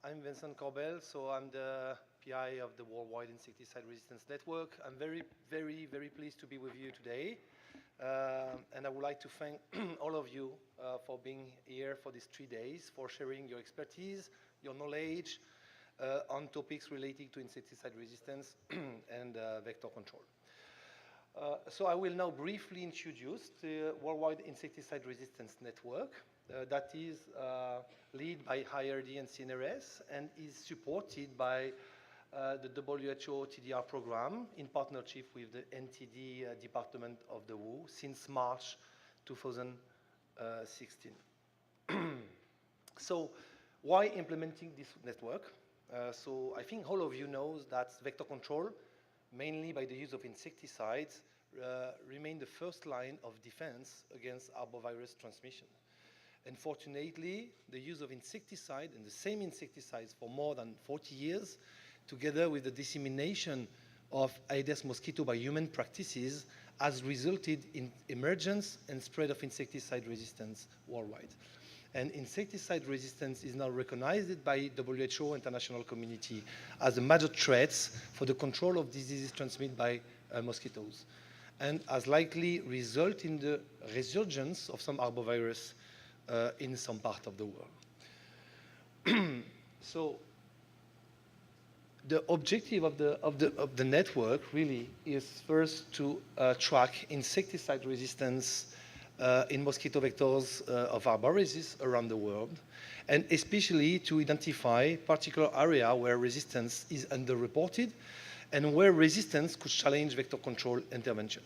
I'm Vincent Corbel, so I'm the PI of the Worldwide Insecticide Resistance Network. I'm very pleased to be with you today. And I would like to thank all of you for being here for these 3 days, for sharing your expertise, your knowledge on topics relating to insecticide resistance and vector control. So I will now briefly introduce the Worldwide Insecticide Resistance Network that is led by IRD and CNRS and is supported by the WHO TDR program in partnership with the NTD Department of the WHO since March 2016. So why implementing this network? So I think all of you know that vector control, mainly by the use of insecticides, remain the first line of defense against arbovirus transmission. Unfortunately, the use of insecticide and the same insecticides for more than 40 years, together with the dissemination of Aedes mosquito by human practices, has resulted in emergence and spread of insecticide resistance worldwide. And insecticide resistance is now recognized by WHO international community as a major threat for the control of diseases transmitted by mosquitoes, and has likely resulted in the resurgence of some arbovirus in some part of the world. So the objective of the network really is first to track insecticide resistance in mosquito vectors of arboviruses around the world, and especially to identify particular area where resistance is underreported and where resistance could challenge vector control intervention.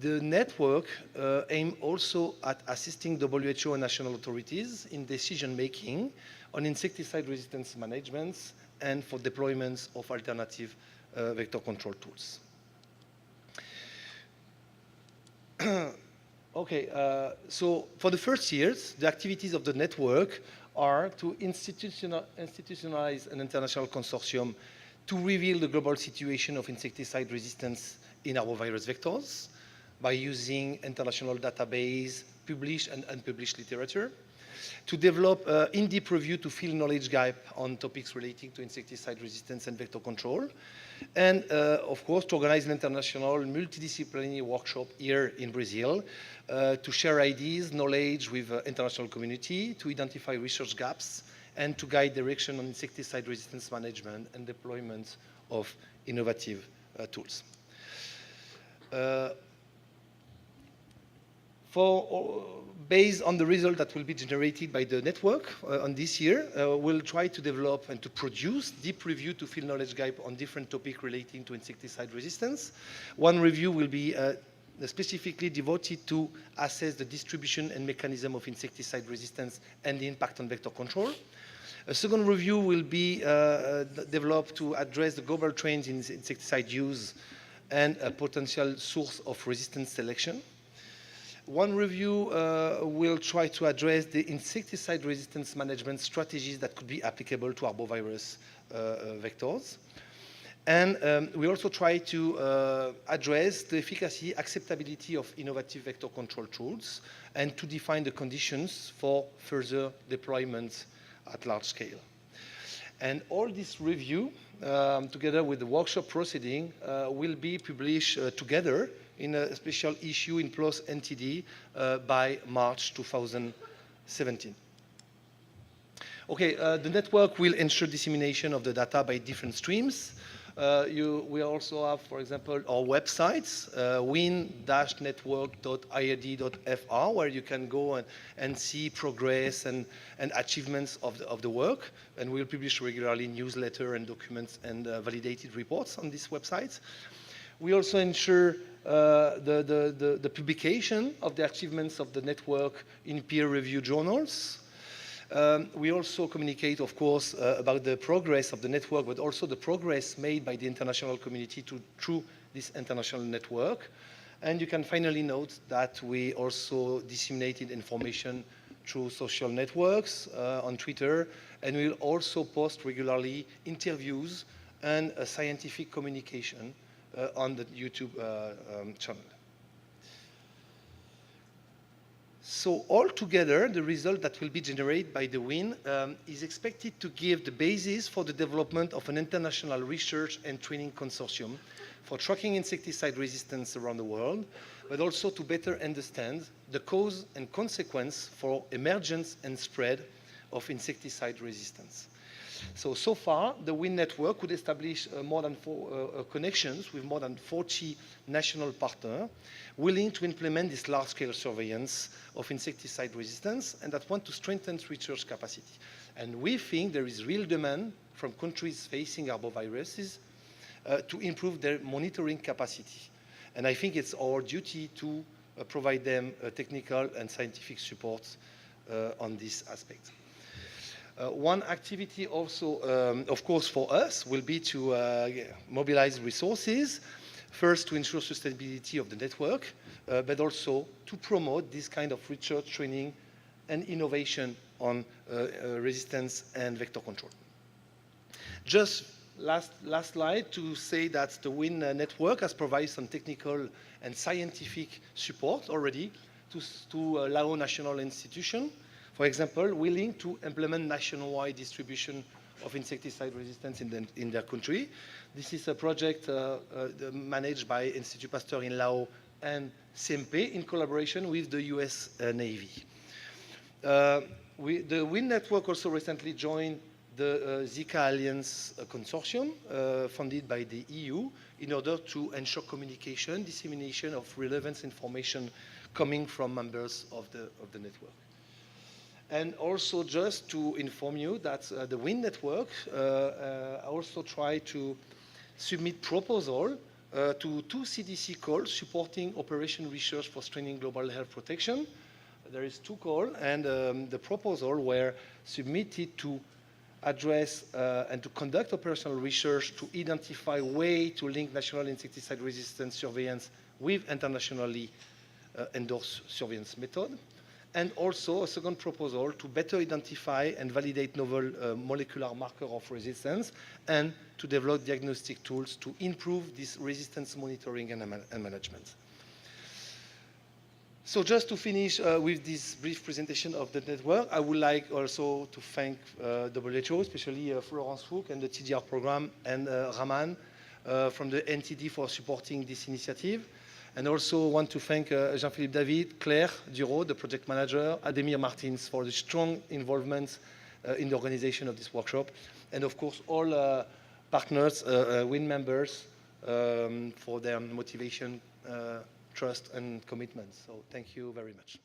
The network aims also at assisting WHO and national authorities in decision-making on insecticide resistance management and for deployments of alternative vector control tools. Okay, so for the first years, the activities of the network are to institutionalize an international consortium to reveal the global situation of insecticide resistance in arbovirus vectors by using international database, published and unpublished literature, to develop in-depth review to fill knowledge gap on topics relating to insecticide resistance and vector control, and of course to organize an international multidisciplinary workshop here in Brazil to share ideas, knowledge with international community, to identify research gaps, and to guide direction on insecticide resistance management and deployment of innovative tools. Based on the result that will be generated by the network on this year, we'll try to develop and to produce deep review to fill knowledge gap on different topics relating to insecticide resistance. One review will be specifically devoted to assess the distribution and mechanism of insecticide resistance and the impact on vector control. A second review will be developed to address the global trends in insecticide use and a potential source of resistance selection. One review will try to address the insecticide resistance management strategies that could be applicable to arbovirus vectors. And we also try to address the efficacy, acceptability of innovative vector control tools and to define the conditions for further deployment at large scale. And all this review, together with the workshop proceeding, will be published together in a special issue in PLOS NTD by March 2017. Okay, the network will ensure dissemination of the data by different streams. We also have, for example, our websites, win-network.ird.fr, where you can go and see progress and achievements of the work. And we'll publish regularly newsletter and documents and validated reports on these websites. We also ensure the publication of the achievements of the network in peer-reviewed journals. We also communicate, of course, about the progress of the network, but also the progress made by the international community through this international network. And you can finally note that we also disseminated information through social networks on Twitter, and we'll also post regularly interviews and scientific communication on the YouTube channel. So altogether, the result that will be generated by the WIN is expected to give the basis for the development of an international research and training consortium for tracking insecticide resistance around the world, but also to better understand the cause and consequence for emergence and spread of insecticide resistance. So far, the WIN network could establish connections with more than 40 national partners willing to implement this large-scale surveillance of insecticide resistance and that want to strengthen research capacity. And we think there is real demand from countries facing arboviruses to improve their monitoring capacity. And I think it's our duty to provide them technical and scientific support on this aspect. One activity also, of course, for us will be to mobilize resources, first to ensure sustainability of the network, but also to promote this kind of research, training, and innovation on resistance and vector control. Just last slide to say that the WIN network has provided some technical and scientific support already to Lao national institution. For example, willing to implement nationwide distribution of insecticide resistance in their country. This is a project managed by Institut Pasteur in Laos and CMP in collaboration with the US Navy. The WIN network also recently joined the Zika Alliance consortium funded by the EU in order to ensure communication, dissemination of relevant information coming from members of the network. And also just to inform you that the WIN network also tried to submit proposal to 2 CDC calls supporting operation research for strengthening global health protection. There is 2 calls, and the proposal were submitted to address and to conduct operational research to identify ways to link national insecticide resistance surveillance with internationally endorsed surveillance method. And also a second proposal to better identify and validate novel molecular marker of resistance and to develop diagnostic tools to improve this resistance monitoring and management. So just to finish with this brief presentation of the network, I would like also to thank WHO, especially Florence Hook and the TDR program, and Raman from the NTD for supporting this initiative. And also want to thank Jean-Philippe David, Claire Duro, the project manager, Ademir Martins for the strong involvement in the organization of this workshop, and of course all partners, WIN members, for their motivation, trust, and commitment. So thank you very much.